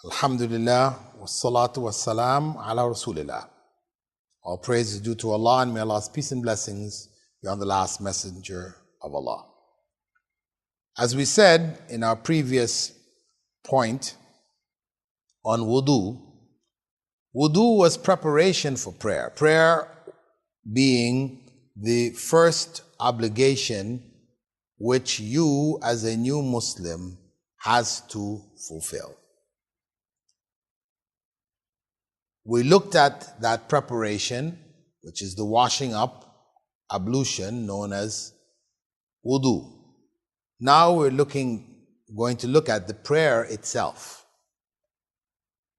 Alhamdulillah, wassalatu wassalam ala rasulillah. All praise is due to Allah, and may Allah's peace and blessings be on the last messenger of Allah. As we said in our previous point on wudu, wudu was preparation for prayer. Prayer being the first obligation which you as a new Muslim has to fulfill. We looked at that preparation, which is the washing up, ablution, known as wudu. Now we're going to look at the prayer itself.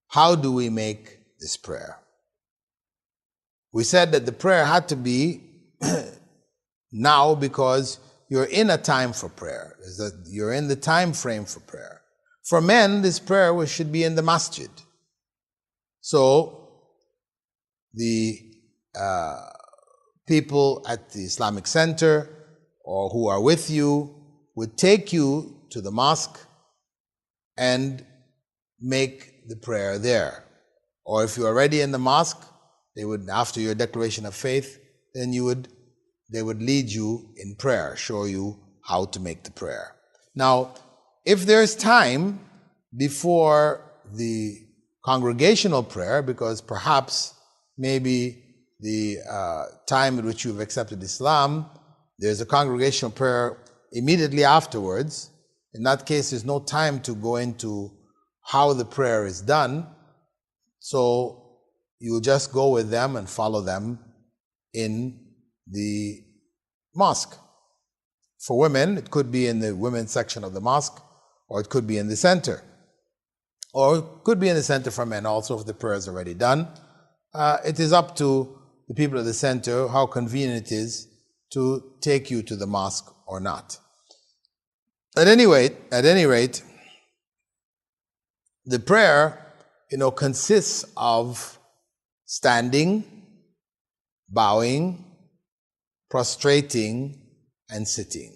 How do we make this prayer? We said that the prayer had to be now because you're in a time for prayer. You're in the time frame for prayer. For men, this prayer should be in the masjid. So the people at the Islamic Center or who are with you would take you to the mosque and make the prayer there. Or if you're already in the mosque, they would, after your declaration of faith, then they would lead you in prayer, show you how to make the prayer. Now, if there's time before the congregational prayer, because perhaps maybe the time at which you've accepted Islam, there's a congregational prayer immediately afterwards. In that case, there's no time to go into how the prayer is done. So you just go with them and follow them in the mosque. For women, it could be in the women's section of the mosque, or it could be in the center. Or it could be in the center for men also if the prayer is already done. It is up to the people at the center how convenient it is to take you to the mosque or not. At any rate, the prayer, consists of standing, bowing, prostrating, and sitting.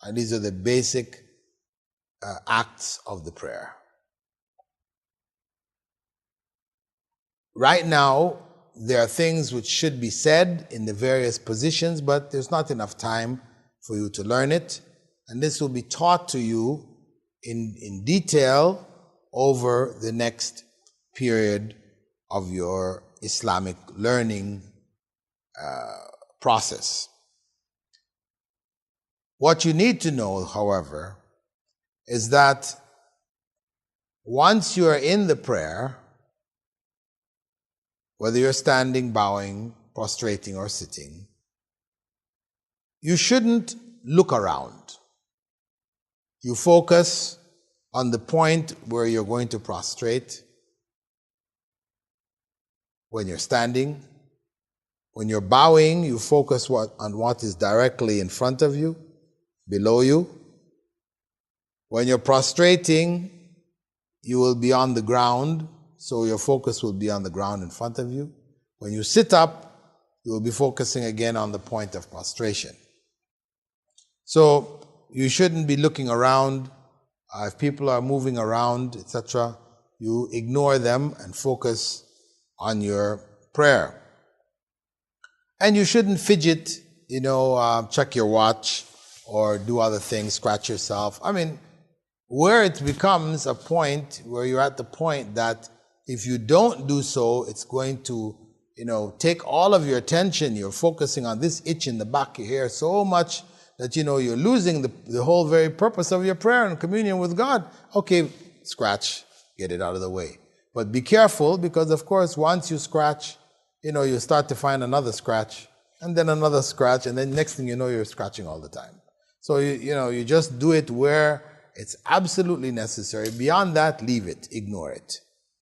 And these are the basic acts of the prayer. Right now, there are things which should be said in the various positions, but there's not enough time for you to learn it. And this will be taught to you in detail over the next period of your Islamic learning process. What you need to know, however, is that once you are in the prayer, whether you're standing, bowing, prostrating, or sitting, you shouldn't look around. You focus on the point where you're going to prostrate. When you're standing, when you're bowing, you focus on what is directly in front of you, below you. When you're prostrating, you will be on the ground, so your focus will be on the ground in front of you. When you sit up, you will be focusing again on the point of prostration. So you shouldn't be looking around. If people are moving around, etc., you ignore them and focus on your prayer. And you shouldn't fidget, check your watch or do other things, scratch yourself. Where it becomes a point where you're at the point that if you don't do so, it's going to, take all of your attention. You're focusing on this itch in the back of your hair so much that, you're losing the whole very purpose of your prayer and communion with God. Okay, scratch, get it out of the way. But be careful, because of course, once you scratch, you start to find another scratch, and then another scratch, and then next thing you know, you're scratching all the time. So, you just do it where it's absolutely necessary. Beyond that, leave it, ignore it.